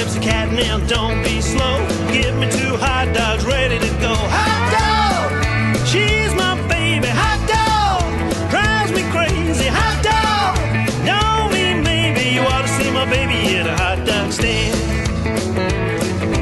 tipsy cat, now don't be slow. Give me 2 hot dogs ready to go. Hot dog, she's my baby. Hot dog, drives me crazy. Hot dog, don't mean maybe you ought to see my baby at a hot dog stand.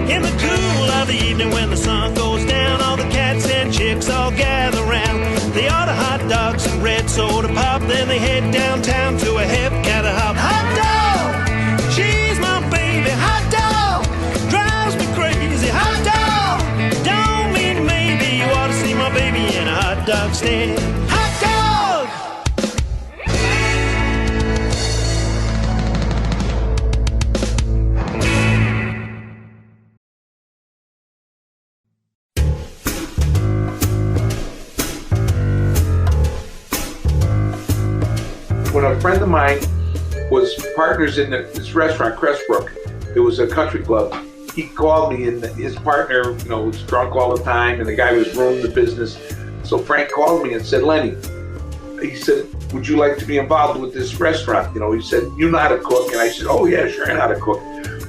In the cool of the evening when the sun goes down, all the cats and chicks all gather round. They order hot dogs and red soda pop, then they head downtown to a hip cat a hop. Hot dog, she's my baby. Hot dog, drives me crazy. Hot dog, don't mean maybe you ought to see my baby in a hot dog stand. Hot dog. When a friend of mine was partners in this restaurant, Crestbrook, it was a country club. He called me, and his partner, was drunk all the time, and the guy was ruining the business. So Frank called me and said, Lenny, he said, would you like to be involved with this restaurant? He said, you know how to cook? And I said, oh yeah, sure, I know how to cook.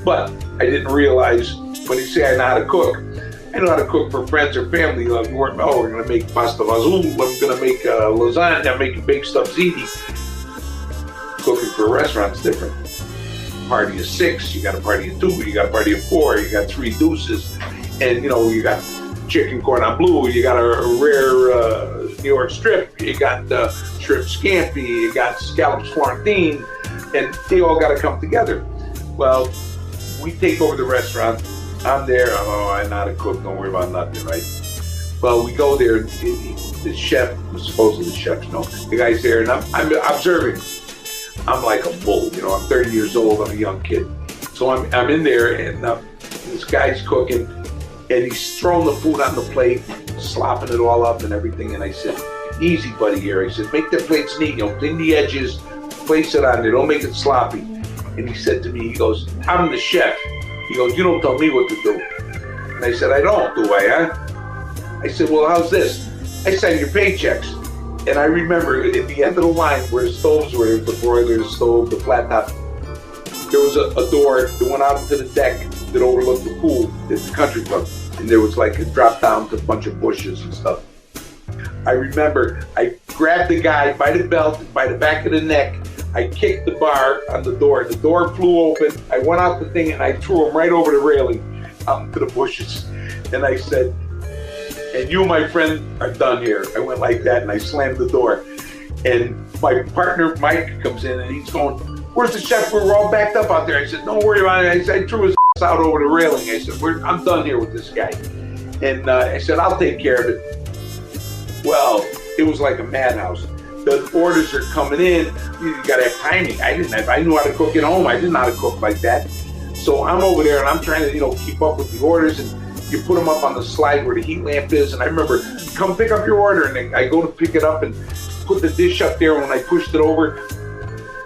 But I didn't realize when he said I know how to cook, I know how to cook for friends or family. We're going to make pasta fazool, I'm going to make lasagna, I'm making baked stuff ziti. Cooking for a restaurant's different. Party of 6, you got a party of 2, you got a party of 4, you got 3 deuces, and you got chicken cordon bleu, you got a rare New York strip, you got shrimp scampi, you got scallops Florentine, and they all got to come together. Well, we take over the restaurant. I'm there. I know how to cook. Don't worry about nothing, right? Well, we go there. The chef, supposedly the chef, the guy's there, and I'm observing. I'm like a bull, I'm 30 years old, I'm a young kid. So I'm in there, and this guy's cooking, and he's throwing the food on the plate, slopping it all up and everything. And I said, easy, buddy, here. I said, make the plates neat, clean the edges, place it on there, don't make it sloppy. And he said to me, he goes, I'm the chef. He goes, you don't tell me what to do. And I said, I don't, do I, huh? I said, well, how's this? I send your paychecks. And I remember at the end of the line where the stoves were, the broiler, the stove, the flat top, there was a door that went out into the deck that overlooked the pool at the country club. And there was like a drop down to a bunch of bushes and stuff. I remember I grabbed the guy by the belt, by the back of the neck. I kicked the bar on the door. The door flew open. I went out the thing and I threw him right over the railing out into the bushes. And I said, and you, my friend, are done here. I went like that and I slammed the door. And my partner, Mike, comes in and he's going, where's the chef? We're all backed up out there. I said, don't worry about it. I said, I threw his out over the railing. I said, I'm done here with this guy. And I said, I'll take care of it. Well, it was like a madhouse. The orders are coming in. You gotta have timing. I knew how to cook at home. I didn't know how to cook like that. So I'm over there and I'm trying to, keep up with the orders, and you put them up on the slide where the heat lamp is. And I remember, come pick up your order. And I go to pick it up and put the dish up there. And when I pushed it over,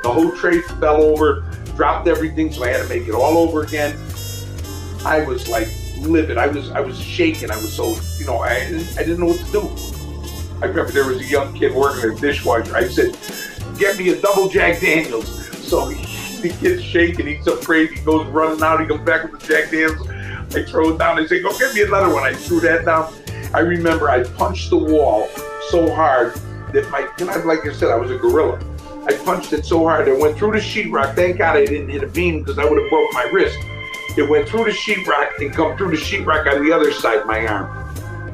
the whole tray fell over, dropped everything. So I had to make it all over again. I was like livid. I was shaking. I was so, I didn't know what to do. I remember there was a young kid working at a dishwasher. I said, get me a double Jack Daniels. So the kid's shaking. He's afraid. He goes running out. He comes back with the Jack Daniels. I throw it down. I say, go get me another one. I threw that down. I remember I punched the wall so hard that like I said, I was a gorilla. I punched it so hard it went through the sheetrock. Thank God I didn't hit a beam because I would have broke my wrist. It went through the sheetrock and come through the sheetrock on the other side of my arm.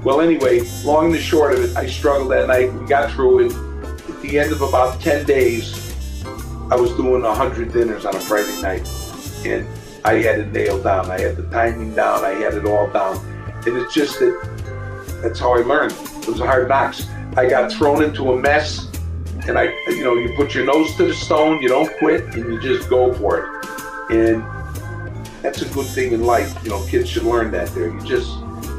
Well, anyway, long and the short of it, I struggled that night. We got through it. At the end of about 10 days, I was doing 100 dinners on a Friday night. And I had it nailed down. I had the timing down. I had it all down. And it's just that's how I learned. It was a hard knocks. I got thrown into a mess. And you put your nose to the stone, you don't quit, and you just go for it. And that's a good thing in life. Kids should learn that there. You just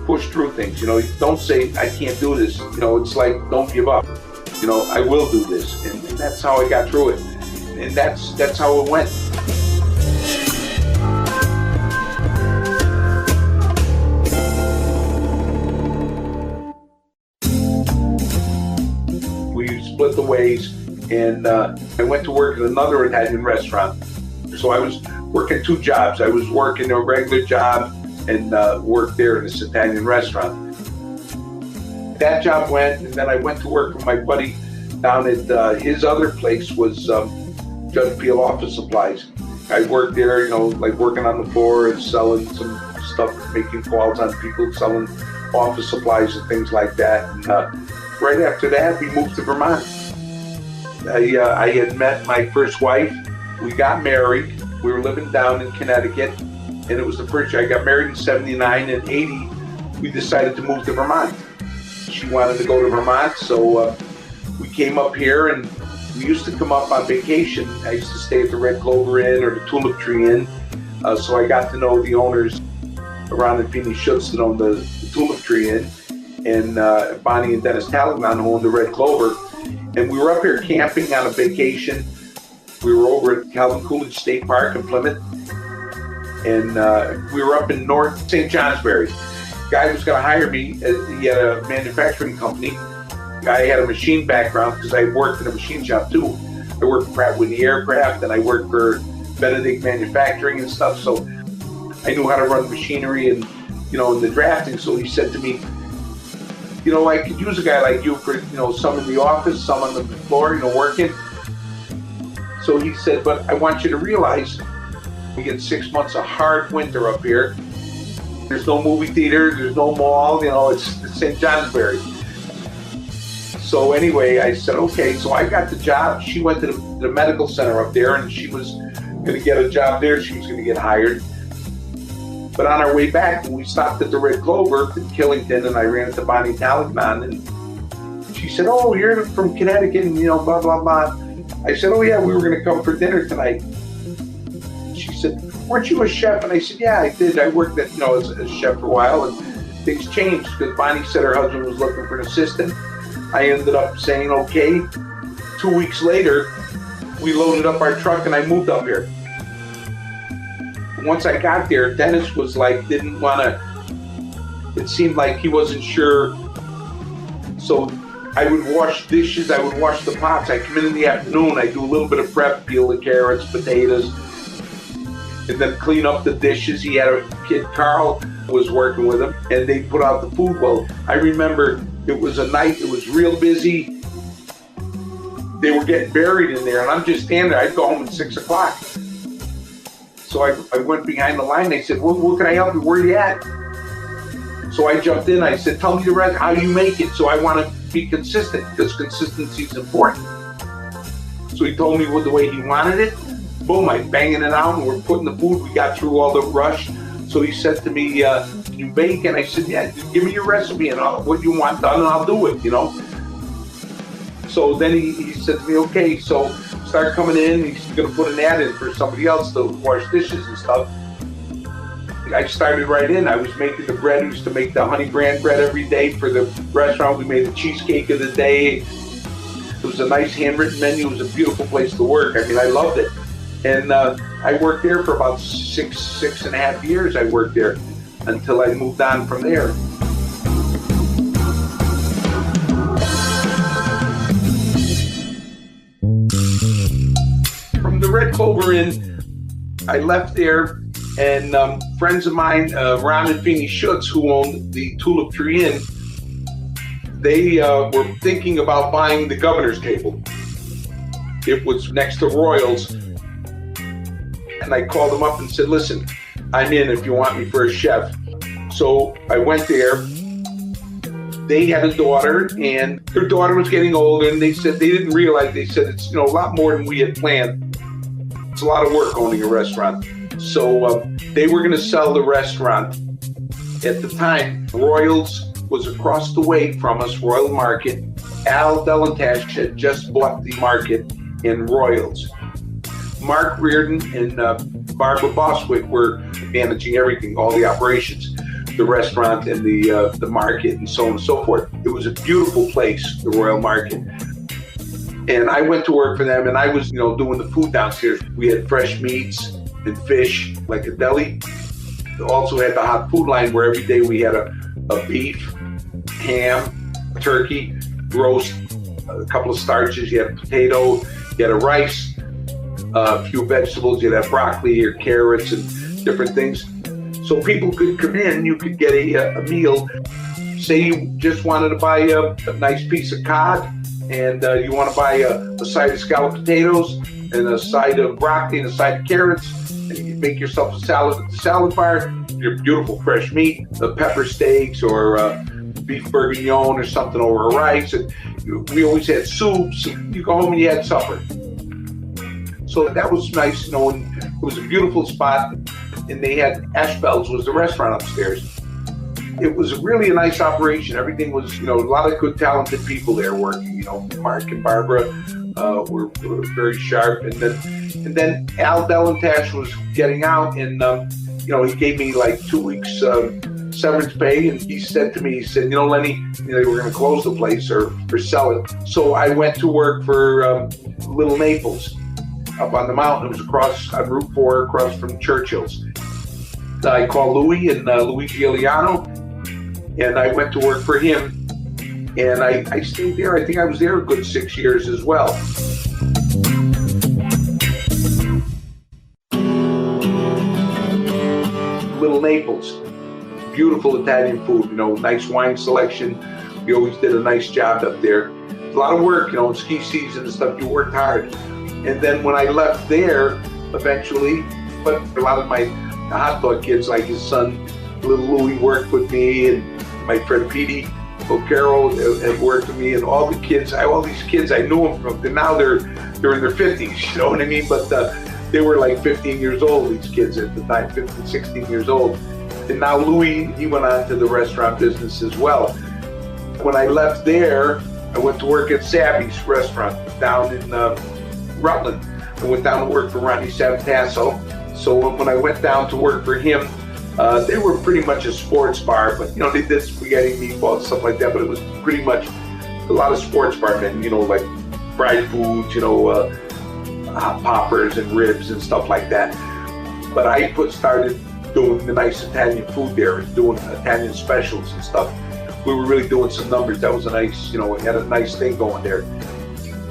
push through things. Don't say, I can't do this. It's like, don't give up. I will do this. And that's how I got through it. And that's how it went. We split the ways, and I went to work at another Italian restaurant. So I was working two jobs. I was working a regular job and worked there in this Italian restaurant. That job went, and then I went to work with my buddy down at his other place was Judge Peel Office Supplies. I worked there, like working on the floor and selling some stuff, making calls on people, selling office supplies and things like that. And right after that, we moved to Vermont. I had met my first wife. We got married. We were living down in Connecticut, and it was the first year. I got married in 79 and 80. We decided to move to Vermont. She wanted to go to Vermont, so we came up here, and we used to come up on vacation. I used to stay at the Red Clover Inn or the Tulip Tree Inn, so I got to know the owners, Ron and Feeny Schutz, that owned the Tulip Tree Inn, and Bonnie and Dennis Talagnon, who owned the Red Clover. And we were up here camping on a vacation. We were over at Calvin Coolidge State Park in Plymouth, and we were up in North St. Johnsbury. Guy was going to hire me. He had a manufacturing company. I had a machine background because I worked in a machine shop too. I worked for Pratt Whitney Aircraft, and I worked for Benedict Manufacturing and stuff. So I knew how to run machinery and, in the drafting. So he said to me, I could use a guy like you for, some in the office, some on the floor, working. So he said, but I want you to realize we get 6 months of hard winter up here. There's no movie theater, there's no mall, it's St. Johnsbury. So anyway, I said, okay. So I got the job. She went to the medical center up there, and she was going to get a job there. She was going to get hired. But on our way back, we stopped at the Red Clover in Killington, and I ran into Bonnie Talagnon, and she said, oh, you're from Connecticut, and blah, blah, blah. I said, oh, yeah, we were going to come for dinner tonight. She said, weren't you a chef? And I said, yeah, I did. I worked as a chef for a while, and things changed because Bonnie said her husband was looking for an assistant. I ended up saying, okay. 2 weeks later, we loaded up our truck and I moved up here. Once I got there, Dennis was didn't want to, it seemed like he wasn't sure. So I would wash dishes, I would wash the pots. I come in the afternoon, I do a little bit of prep, peel the carrots, potatoes, and then clean up the dishes. He had a kid, Carl, was working with him, and they put out the food. Well, I remember it was a night, it was real busy. They were getting buried in there, and I'm just standing there. I'd go home at 6 o'clock. So I went behind the line, and they said, well, what can I help you? Where are you at? So I jumped in, I said, tell me the rest, how you make it. So I want to be consistent, because consistency is important. So he told me the way he wanted it. Boom, I'm banging it out, and we're putting the food. We got through all the rush. So he said to me, can you bake? And I said, yeah, give me your recipe and what you want done, and I'll do it, So then he said to me, okay, so start coming in. He's going to put an ad in for somebody else to wash dishes and stuff. I started right in. I was making the bread. We used to make the honey bran bread every day for the restaurant. We made the cheesecake of the day. It was a nice handwritten menu. It was a beautiful place to work. I mean, I loved it. And I worked there for about six and a half years. I worked there until I moved on from there. From the Red Clover Inn, I left there, and friends of mine, Ron and Feeny Schutz, who owned the Tulip Tree Inn, they were thinking about buying the Governor's Table. It was next to Royals. And I called them up and said, listen, I'm in if you want me for a chef. So I went there. They had a daughter, and their daughter was getting older, and they said they didn't realize, they said it's a lot more than we had planned. It's a lot of work owning a restaurant. So they were going to sell the restaurant. At the time, Royals was across the way from us, Royal Market. Al Delantash had just bought the market in Royals. Mark Reardon and Barbara Boswick were managing everything, all the operations, the restaurant and the market and so on and so forth. It was a beautiful place, the Royal Market. And I went to work for them, and I was, doing the food downstairs. We had fresh meats and fish, like a deli. We also had the hot food line where every day we had a beef, ham, turkey, roast, a couple of starches. You had a potato, you had a rice. a few vegetables. You'd have broccoli or carrots and different things. So people could come in, you could get a meal. Say you just wanted to buy a nice piece of cod, and you want to buy a side of scalloped potatoes and a side of broccoli and a side of carrots, and you make yourself a salad at the salad bar, your beautiful fresh meat, the pepper steaks or beef bourguignon or something over rice. And we always had soups. You go home and you had supper. So that was nice, you know, and it was a beautiful spot. And they had Ashbells was the restaurant upstairs. It was really a nice operation. Everything was, you know, a lot of good, talented people there working. You know, Mark and Barbara were very sharp. And then Al Delantash was getting out, and you know, he gave me like 2 weeks severance pay, and he said to me, he said, you know, Lenny, you know, we're going to close the place or sell it. So I went to work for Little Naples up on the mountain. It was across on Route 4, across from Churchill's. I called Louis and Louis Giuliano, and I went to work for him, and I stayed there. I think I was there a good 6 years as well. Little Naples, beautiful Italian food, you know, nice wine selection. We always did a nice job up there. A lot of work, you know, in ski season and stuff, you worked hard. And then when I left there, eventually, but a lot of my hot dog kids, like his son, little Louis, worked with me, and my friend Petey O'Carroll had worked with me, and all the kids, all these kids, I knew them from, now they're in their 50s, you know what I mean? But they were like 15 years old, these kids at the time, 15, 16 years old. And now Louis, he went on to the restaurant business as well. When I left there, I went to work at Savvy's restaurant down in Rutland. I went down to work for Ronnie Savatasso. So when I went down to work for him, they were pretty much a sports bar, but you know, they did spaghetti, meatballs, stuff like that, but it was pretty much a lot of sports bar men, you know, like fried foods, you know, hot poppers and ribs and stuff like that. But I started doing the nice Italian food there and doing Italian specials and stuff. We were really doing some numbers. That was a nice, you know, we had a nice thing going there.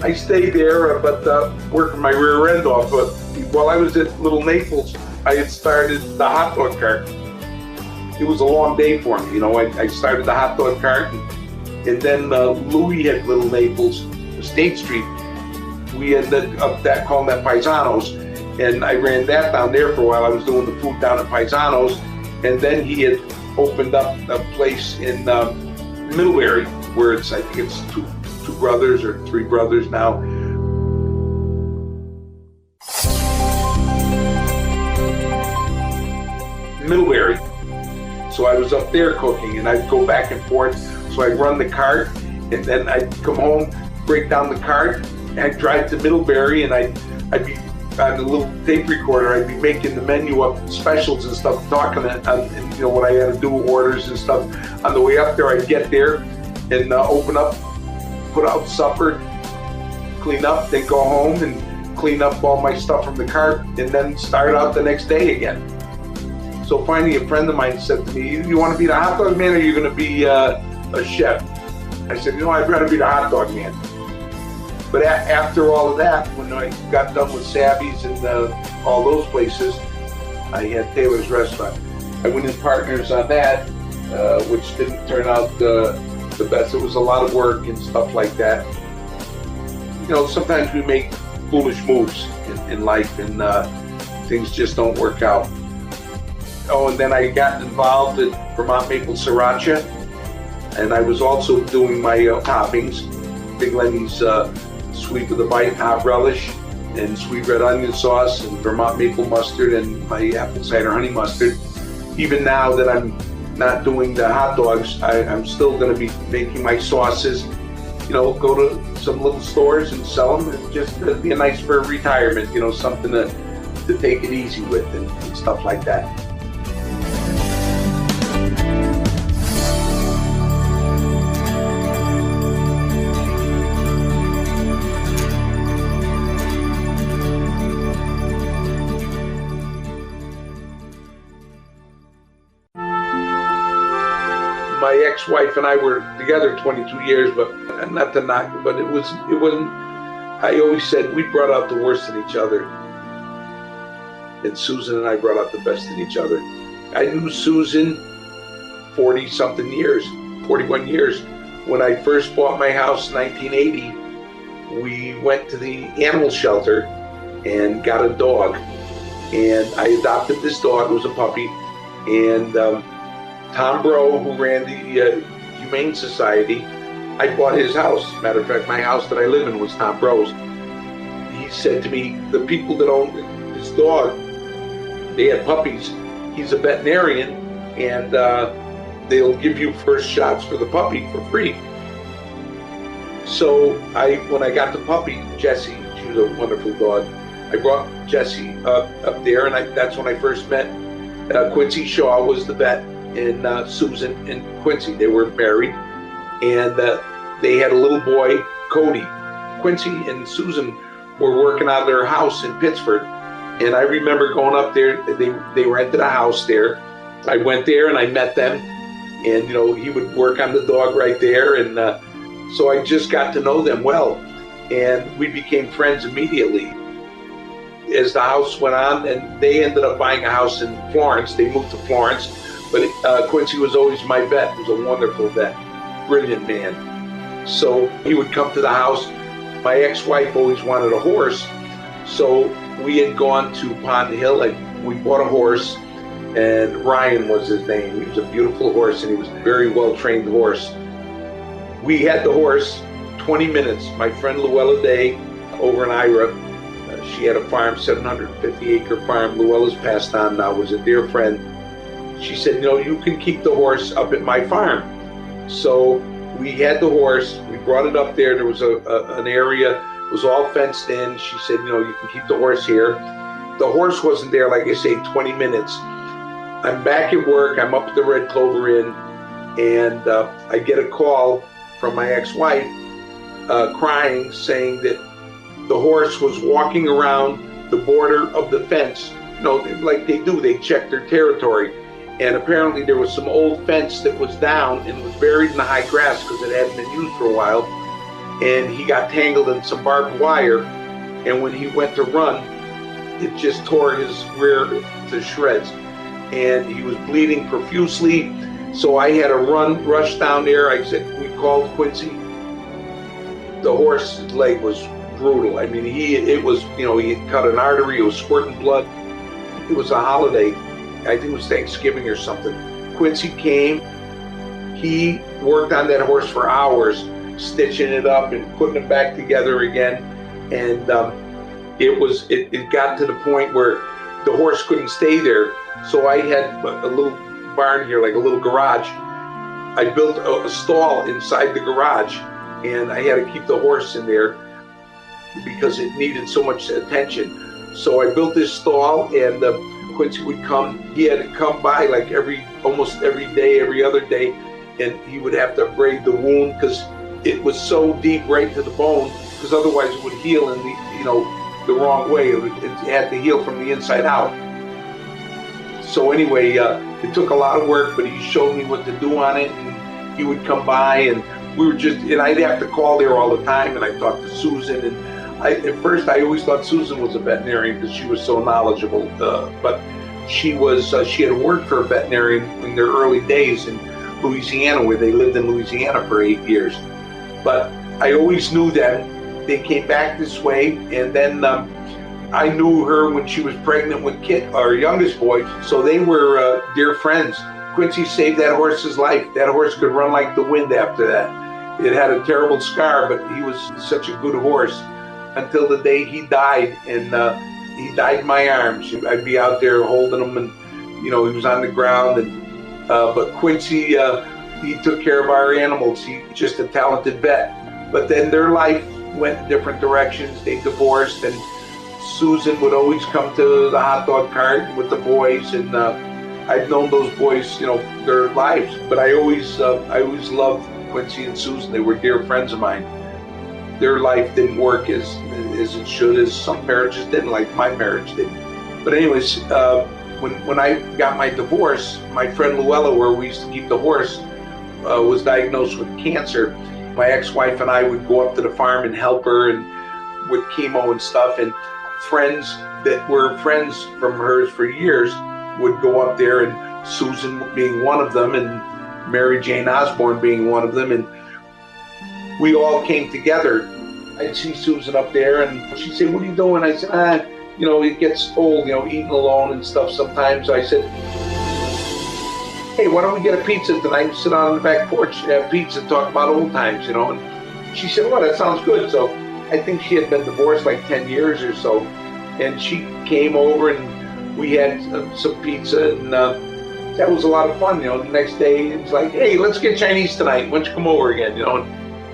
I stayed there, but working my rear end off. But while I was at Little Naples, I had started the hot dog cart. It was a long day for me, you know. I started the hot dog cart, and then Louis had Little Naples, State Street. We ended up calling that Paisanos, and I ran that down there for a while. I was doing the food down at Paisanos, and then he had opened up a place in Middlebury, where I think it's two brothers or three brothers now. Middlebury. So I was up there cooking, and I'd go back and forth. So I'd run the cart, and then I'd come home, break down the cart, and I'd drive to Middlebury, and I'd be on the little tape recorder. I'd be making the menu up, specials and stuff, talking and you know what I had to do, orders and stuff. On the way up there, I'd get there and open up, put out supper, clean up, then go home and clean up all my stuff from the cart, and then start out the next day again. So finally, a friend of mine said to me, "You want to be the hot dog man, or are you going to be a chef?" I said, "You know, I'd rather be the hot dog man." But after all of that, when I got done with Savvy's and all those places, I had Taylor's Restaurant. I went in partners on that, which didn't turn out the best. It was a lot of work and stuff like that. You know, sometimes we make foolish moves in life, and things just don't work out. Oh, and then I got involved at Vermont Maple Sriracha, and I was also doing my toppings, Big Lenny's sweet with a bite hot relish, and sweet red onion sauce, and Vermont maple mustard, and my apple cider honey mustard. Even now that I'm not doing the hot dogs, I'm still going to be making my sauces. You know, go to some little stores and sell them, and just be a nice for retirement. You know, something to take it easy with and stuff like that. My ex-wife and I were together 22 years, but not to knock, but it wasn't. I always said we brought out the worst in each other. and Susan and I brought out the best in each other. I knew Susan 40-something years, 41 years. When I first bought my house in 1980, we went to the animal shelter and got a dog. And I adopted this dog. It was a puppy. And Tom Bro, who ran the Humane Society, I bought his house. Matter of fact, my house that I live in was Tom Bro's. He said to me, the people that own this dog, they had puppies. He's a veterinarian, and they'll give you first shots for the puppy for free. So when I got the puppy, Jessie, she was a wonderful dog. I brought Jessie up there, and that's when I first met Quincy Shaw was the vet, and Susan and Quincy. They were married, and they had a little boy, Cody. Quincy and Susan were working out of their house in Pittsburgh, and I remember going up there. They rented a house there. I went there and I met them, and he would work on the dog right there, and so I just got to know them well, and we became friends immediately. As the house went on, and they ended up buying a house in Florence. They moved to Florence, but Quincy was always my vet. He was a wonderful vet, brilliant man. So he would come to the house. My ex-wife always wanted a horse, so we had gone to Pond Hill, and we bought a horse, and Ryan was his name. He was a beautiful horse, and he was a very well-trained horse. We had the horse 20 minutes. My friend Luella Day over in Ira, she had a farm, 750-acre farm. Luella's passed on now, was a dear friend. She said, you can keep the horse up at my farm. So we had the horse. We brought it up there. There was an area, it was all fenced in. She said, you can keep the horse here. The horse wasn't there, like I say, 20 minutes. I'm back at work. I'm up at the Red Clover Inn, and I get a call from my ex-wife crying, saying that the horse was walking around the border of the fence. Like they do, they check their territory. And apparently there was some old fence that was down and was buried in the high grass because it hadn't been used for a while. And he got tangled in some barbed wire. And when he went to run, it just tore his rear to shreds. And he was bleeding profusely. So I had to rush down there. We called Quincy. The horse's leg was brutal. I mean, he had cut an artery. It was squirting blood. It was a holiday. I think it was Thanksgiving or something. Quincy came. He worked on that horse for hours, stitching it up and putting it back together again. And it got to the point where the horse couldn't stay there. So I had a little barn here, like a little garage. I built a stall inside the garage, and I had to keep the horse in there because it needed so much attention. So I built this stall, and Quincy would come. He had to come by like almost every day, every other day, and he would have to braid the wound because it was so deep right to the bone, because otherwise it would heal in the wrong way. It had to heal from the inside out. So anyway, it took a lot of work, but he showed me what to do on it, and he would come by, and I'd have to call there all the time, and I talked to Susan, and at first I always thought Susan was a veterinarian because she was so knowledgeable, but she had worked for a veterinarian in their early days in Louisiana, where they lived in Louisiana for 8 years. But I always knew them. They came back this way, and then I knew her when she was pregnant with Kit, our youngest boy, so they were dear friends. Quincy saved that horse's life. That horse could run like the wind after that. It had a terrible scar, but he was such a good horse until the day he died, and he died in my arms. I'd be out there holding him, and he was on the ground, and but Quincy, he took care of our animals. He's just a talented vet. But then their life went in different directions. They divorced, and Susan would always come to the hot dog cart with the boys, and I've known those boys, their lives. But I always loved Quincy and Susan. They were dear friends of mine. Their life didn't work as it should, as some marriages didn't, like my marriage didn't. But anyways, when I got my divorce, my friend Luella, where we used to keep the horse, was diagnosed with cancer. My ex-wife and I would go up to the farm and help her and with chemo and stuff. And friends that were friends from hers for years would go up there, and Susan being one of them, and Mary Jane Osborne being one of them, and we all came together. I'd see Susan up there, and she'd say, "What are you doing?" I said, it gets old, eating alone and stuff sometimes. I said, "Hey, why don't we get a pizza tonight and sit out on the back porch and have pizza and talk about old times, And she said, "Well, that sounds good." So I think she had been divorced like 10 years or so, and she came over and we had some pizza, and that was a lot of fun. The next day it's like, "Hey, let's get Chinese tonight. Why don't you come over again?" And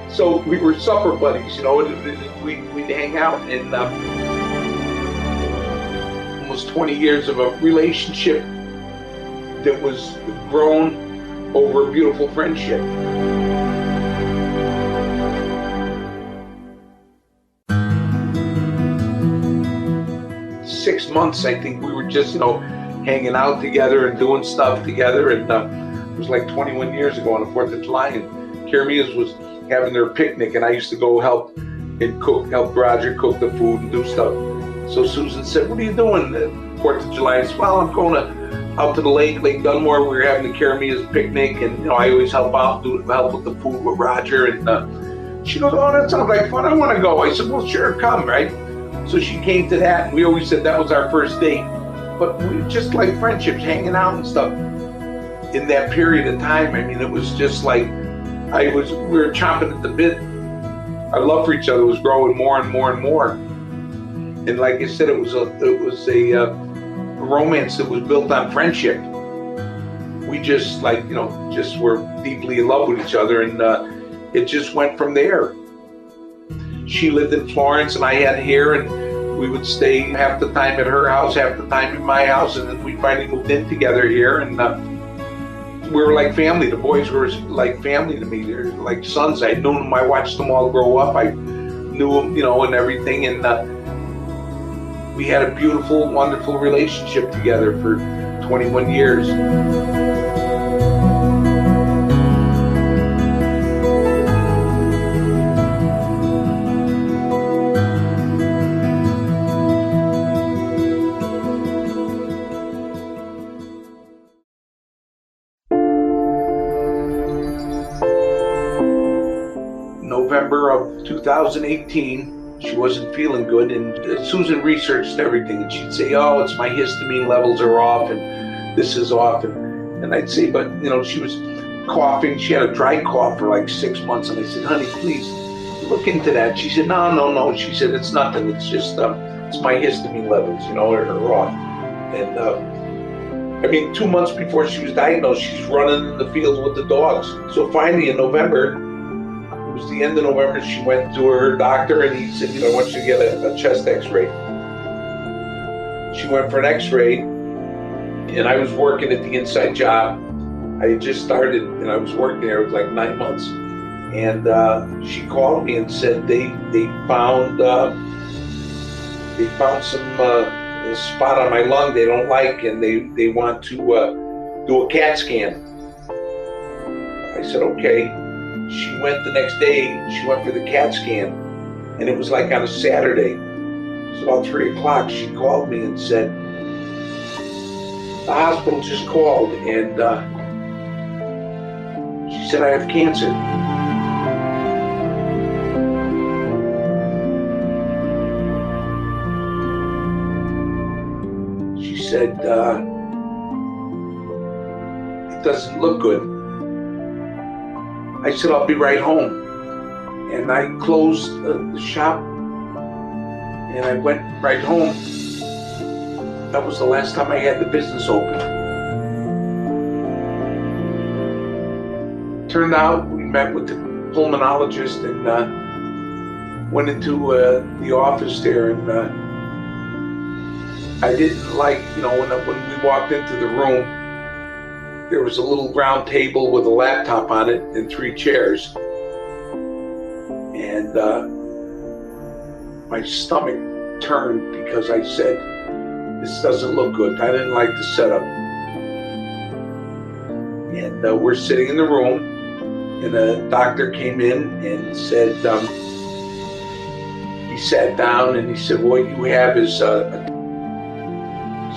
so we were supper buddies, and we'd hang out, and almost 20 years of a relationship that was grown over a beautiful friendship. Six months, I think we were just, hanging out together and doing stuff together. And it was like 21 years ago on the 4th of July, and Caramia's was having their picnic, and I used to go help Roger cook the food and do stuff. So Susan said, "What are you doing 4th of July?" I said, "Well, I'm going out to the Lake Dunmore. We were having the Caramia's picnic, and I always help with the food with Roger." And she goes, "Oh, that sounds like fun. I want to go." I said, "Well, sure, come," right? So she came to that, and we always said that was our first date. But we just like friendships, hanging out and stuff. In that period of time, it was just like we were chomping at the bit. Our love for each other was growing more and more and more. And like I said, it was a romance that was built on friendship. We just just were deeply in love with each other, and it just went from there. She lived in Florence and I had here, and we would stay half the time at her house, half the time in my house, and then we finally moved in together here, and we were like family. The boys were like family to me. They're like sons. I knew them. I watched them all grow up. I knew them, and everything, and we had a beautiful, wonderful relationship together for 21 years. November of 2018, she wasn't feeling good, and Susan researched everything, and she'd say, "Oh, it's my histamine levels are off, and this is off," and I'd say, "But she was coughing. She had a dry cough for like 6 months," and I said, "Honey, please look into that." She said, No. She said, "It's nothing. It's just it's my histamine levels, are off." And 2 months before she was diagnosed, she's running in the fields with the dogs. So finally, in November. It was the end of November, she went to her doctor, and he said, "I want you to get a chest x-ray." She went for an x-ray, and I was working at the inside job. I had just started, and I was working there. It was like 9 months. And she called me and said they found some spot on my lung they don't like, and they want to do a CAT scan. I said, "Okay." She went the next day, she went for the CAT scan, and it was like on a Saturday. It was about 3 o'clock. She called me and said, "The hospital just called, and she said, I have cancer." She said, "It doesn't look good." I said, "I'll be right home." And I closed the shop, and I went right home. That was the last time I had the business open. Turned out we met with the pulmonologist and went into the office there, and I didn't like, when we walked into the room, there was a little round table with a laptop on it and 3 chairs. And my stomach turned because I said, "This doesn't look good." I didn't like the setup. And we're sitting in the room, and a doctor came in and said, "He he sat down and he said, what you have is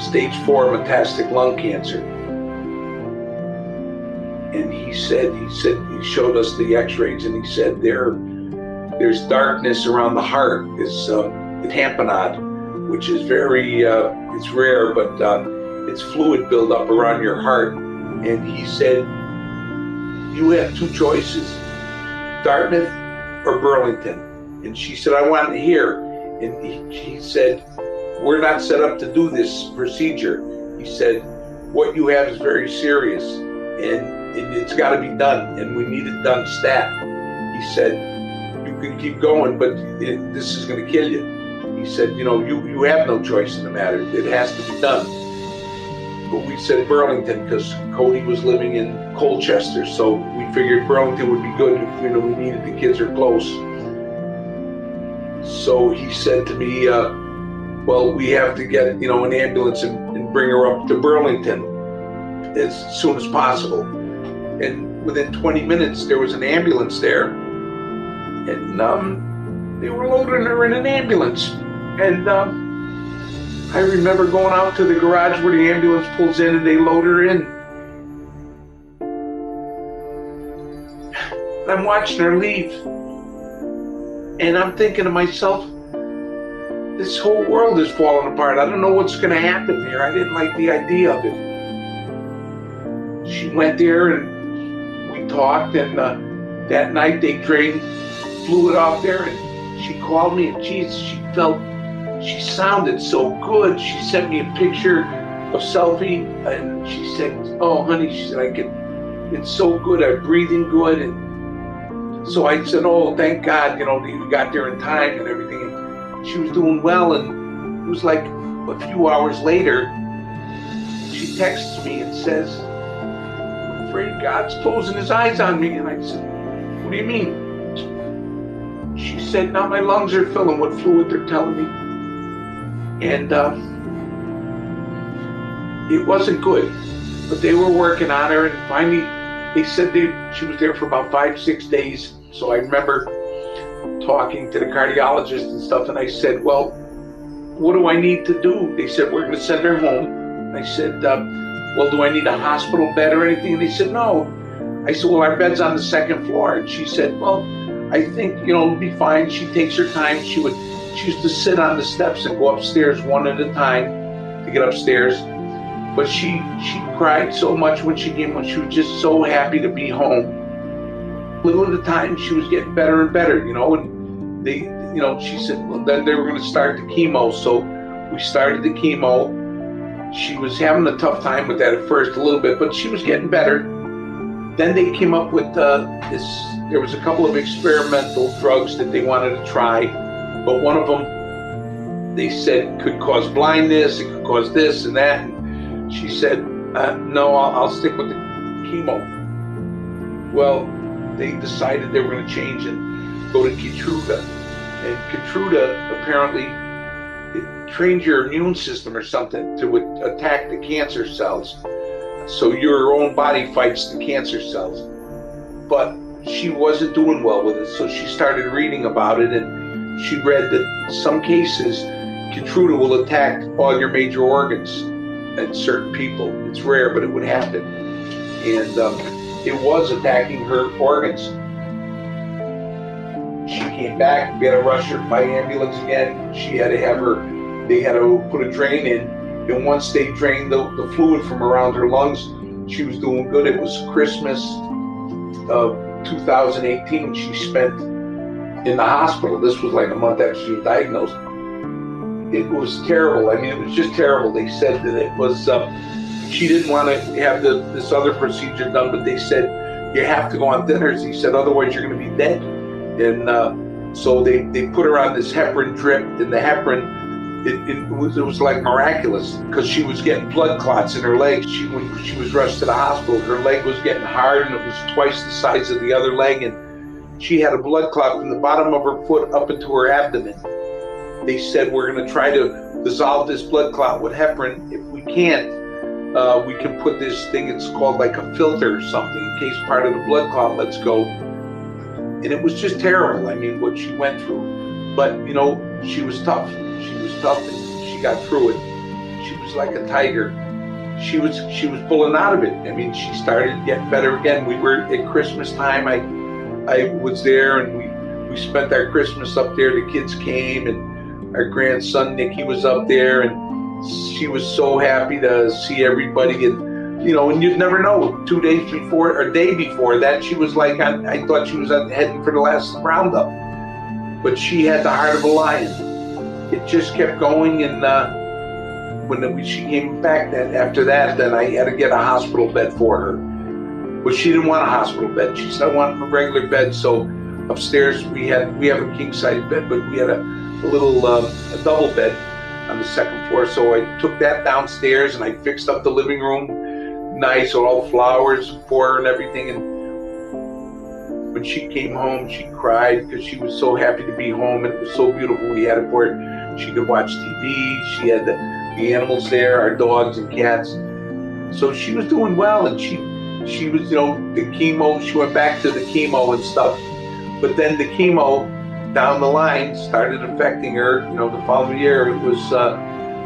stage 4 metastatic lung cancer. And he showed us the x-rays, and he said there's darkness around the heart. It's tamponade, which is very, it's rare, but it's fluid buildup around your heart. And he said, you have 2 choices, Dartmouth or Burlington. And she said, I want it here. And he said, we're not set up to do this procedure. He said, what you have is very serious, and it's got to be done, and we need it done stat. He said, you can keep going, but this is going to kill you. He said, you have no choice in the matter. It has to be done. But we said Burlington because Cody was living in Colchester, so we figured Burlington would be good if we needed the kids are close. So he said to me, well, we have to get an ambulance and bring her up to Burlington as soon as possible. And within 20 minutes, there was an ambulance there, and they were loading her in an ambulance. And I remember going out to the garage where the ambulance pulls in, and they load her in. I'm watching her leave, and I'm thinking to myself, this whole world is falling apart. I don't know what's going to happen here. I didn't like the idea of it. She went there and we talked, and that night they drained fluid off there, and she called me, and she sounded so good. She sent me a picture of selfie, and she said, oh honey, she said, it's so good, I'm breathing good. And so I said, oh, thank God, you got there in time and everything. And she was doing well, and it was like a few hours later, she texts me and says, I'm afraid God's closing his eyes on me. And I said, what do you mean? She said, now my lungs are filling with fluid, they're telling me. And it wasn't good, but they were working on her, and finally they said she was there for about 5-6 days. So I remember talking to the cardiologist and stuff, and I said, well, what do I need to do? They said, we're going to send her home. And I said, well, do I need a hospital bed or anything? And they said, no. I said, well, our bed's on the 2nd floor. And she said, well, I think, it'll be fine. She takes her time. She used to sit on the steps and go upstairs one at a time to get upstairs. But she cried so much when she came home. She was just so happy to be home. Little at a time, she was getting better and better, and they, she said, well, then they were going to start the chemo. So we started the chemo. She was having a tough time with that at first a little bit, but she was getting better. Then they came up with there was a couple of experimental drugs that they wanted to try, but one of them, they said could cause blindness, it could cause this and that. And she said, no, I'll stick with the chemo. Well, they decided they were going to change and go to Keytruda. And Keytruda apparently it trains your immune system or something to attack the cancer cells. So your own body fights the cancer cells. But she wasn't doing well with it, so she started reading about it, and she read that in some cases Keytruda will attack all your major organs in certain people. It's rare, but it would happen. And it was attacking her organs. She came back, we had to rush her by ambulance again. She had to they had to put a drain in. And once they drained the fluid from around her lungs, she was doing good. It was Christmas of 2018. She spent in the hospital. This was like a month after she was diagnosed. It was terrible. I mean, it was just terrible. They said that it was, she didn't want to have this other procedure done, but they said, you have to go on thinners. He said, otherwise you're going to be dead. And so they put her on this heparin drip, and the heparin, it was like miraculous, because she was getting blood clots in her legs. When she was rushed to the hospital, her leg was getting hard, and it was twice the size of the other leg, and she had a blood clot from the bottom of her foot up into her abdomen. They said, we're going to try to dissolve this blood clot with heparin. If we can't, we can put this thing, it's called like a filter or something, in case part of the blood clot lets go. And it was just terrible, I mean, what she went through. But, she was tough. She was tough, and she got through it. She was like a tiger. She was pulling out of it. I mean, she started getting better again. We were at Christmas time. I was there, and we spent our Christmas up there. The kids came, and our grandson Nicky was up there, and she was so happy to see everybody. And and you'd never know. 2 days before, or day before that, she was like, I thought she was heading for the last roundup. But she had the heart of a lion. It just kept going, and when she came back after that, then I had to get a hospital bed for her. But she didn't want a hospital bed. She said, I want a regular bed. So upstairs we have a king size bed, but we had a little a double bed on the second floor. So I took that downstairs and I fixed up the living room nice, all flowers for her and everything. And when she came home, she cried because she was so happy to be home, and it was so beautiful. We had it for her. She could watch TV. She had the animals there, our dogs and cats. So she was doing well, and she was, the chemo. She went back to the chemo and stuff. But then the chemo down the line started affecting her. The following year, it was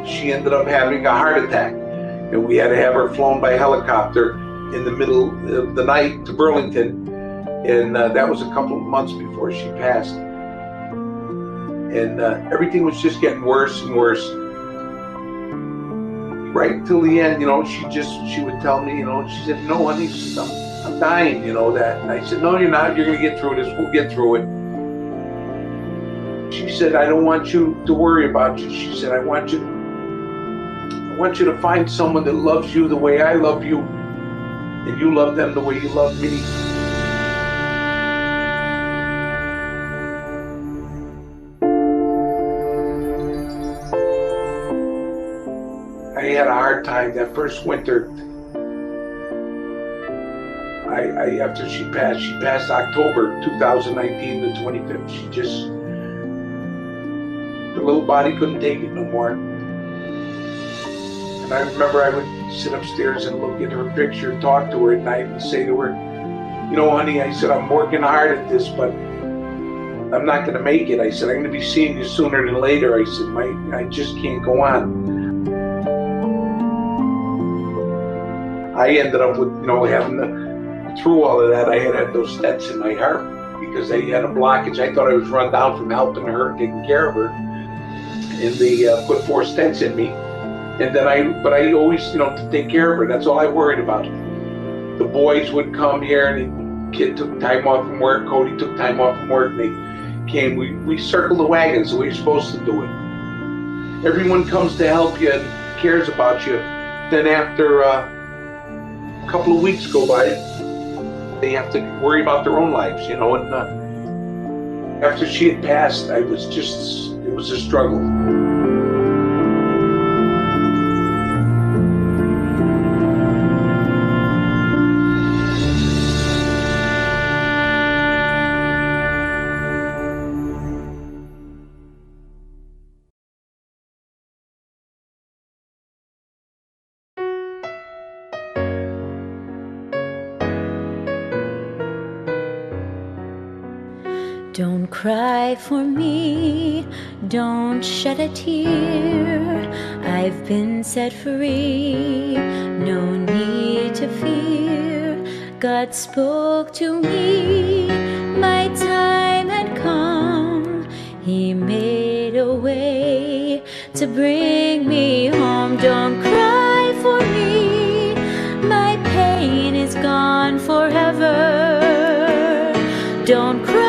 she ended up having a heart attack, and we had to have her flown by helicopter in the middle of the night to Burlington. And that was a couple of months before she passed. And everything was just getting worse and worse. Right till the end, she would tell me, she said, no, honey, I'm dying, that. And I said, no, you're not. You're going to get through this. We'll get through it. She said, I don't want you to worry about you. She said, I want you to find someone that loves you the way I love you, and you love them the way you love me. I had a hard time that first winter. After she passed October 2019, the 25th. Her little body couldn't take it no more. And I remember I would sit upstairs and look at her picture and talk to her at night and say to her, honey, I said, I'm working hard at this, but I'm not going to make it. I said, I'm going to be seeing you sooner than later. I said, I just can't go on. I ended up with, through all of that, I had those stents in my heart because I had a blockage. I thought I was run down from helping her, taking care of her. And they put 4 stents in me. And then I always, to take care of her. That's all I worried about. The boys would come here, and the kid took time off from work. Cody took time off from work, and they came. We circled the wagons the way you're supposed to do it. Everyone comes to help you and cares about you. Then after a couple of weeks go by, they have to worry about their own lives, and after she had passed, it was a struggle. Don't cry for me, don't shed a tear. I've been set free, no need to fear. God spoke to me, my time had come. He made a way to bring me home. Don't cry for me, my pain is gone forever. Don't cry.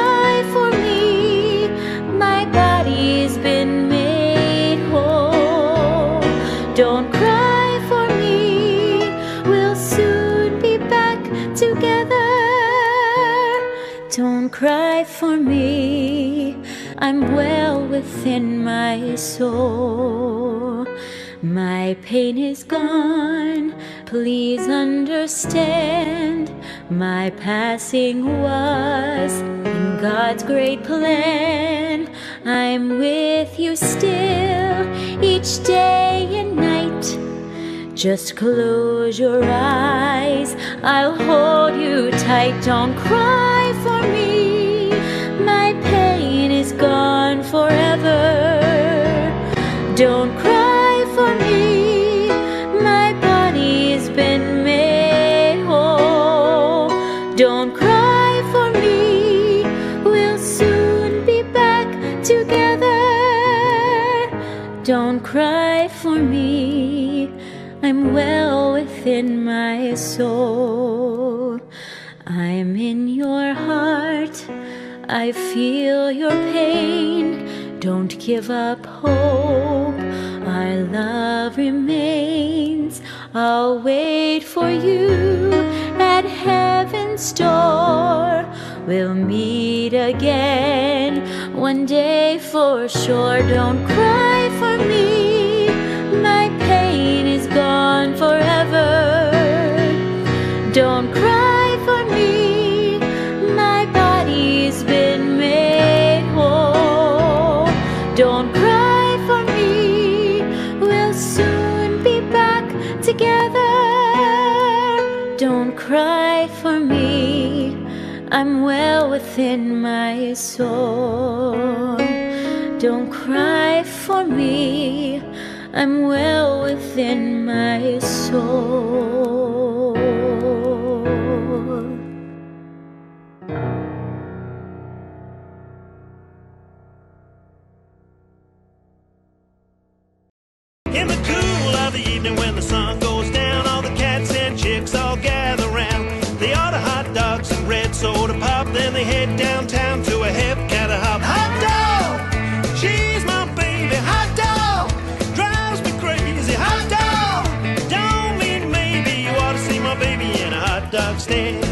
Been made whole. Don't cry for me, we'll soon be back together. Don't cry for me, I'm well within my soul. My pain is gone, please understand. My passing was in God's great plan. I'm with you still, each day and night. Just close your eyes, I'll hold you tight. Don't cry for me, my pain is gone forever. Don't cry for me, my body's been made whole. Don't cry for me, we'll soon be back together. Don't cry for me, I'm well within my soul. I'm in your heart, I feel your pain. Don't give up hope, our love remains. I'll wait for you at heaven's door. We'll meet again one day for sure. Don't cry for me, my pain is gone forever. Don't cry for me, my body's been made whole. Don't cry for me, we'll soon be back together. Don't cry for me, I'm well within my soul. Don't cry for me, I'm well within my soul. In the cool of the evening when the sun goes down, all the cats and chicks all gather round. They order hot dogs and red soda pop, then they head downtown to a hep-cat hop. Hot dog, she's my baby. Hot dog, drives me crazy. Hot dog, don't mean maybe you ought to see my baby in a hot dog stand.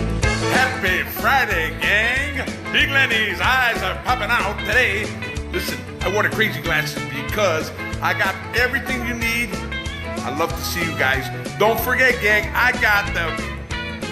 Happy Friday, gang! Big Lenny's eyes are popping out today. Listen, I wore the crazy glasses because I got everything you need. I love to see you guys. Don't forget, gang, I got the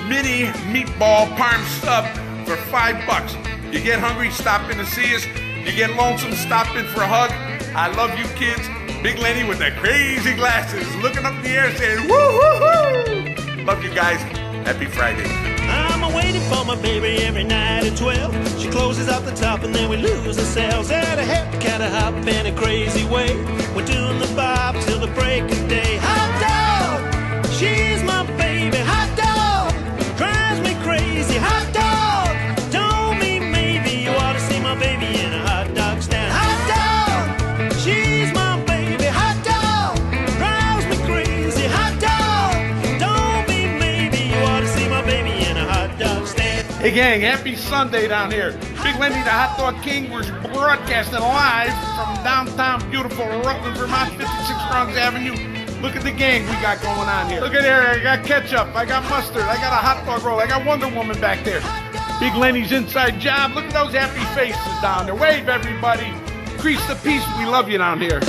mini meatball parm sub for $5. You get hungry, stop in to see us. You get lonesome, stop in for a hug. I love you kids. Big Lenny with the crazy glasses, looking up in the air saying, woo, woo, woo. Love you guys. Happy Friday. I'm waiting for my baby every night at 12. She closes up the top and then we lose ourselves at a hep-cat hop in a crazy way. We're doing the bob till the break of day. Hot dog, she's my baby. Hot dog, drives me crazy. Hot dog, don't mean maybe you ought to see my baby in a hot dog stand. Hot dog, she's my baby. Hot dog, drives me crazy. Hot dog, don't mean maybe you ought to see my baby in a hot dog stand. Hey gang, happy Sunday down here. Big Lenny, the Hot Dog King, we're broadcasting live from downtown beautiful Rutland, Vermont, 56 Bronx Avenue. Look at the gang we got going on here. Look at there, I got ketchup, I got mustard, I got a hot dog roll, I got Wonder Woman back there. Big Lenny's inside job, look at those happy faces down there. Wave everybody, increase the peace, we love you down here.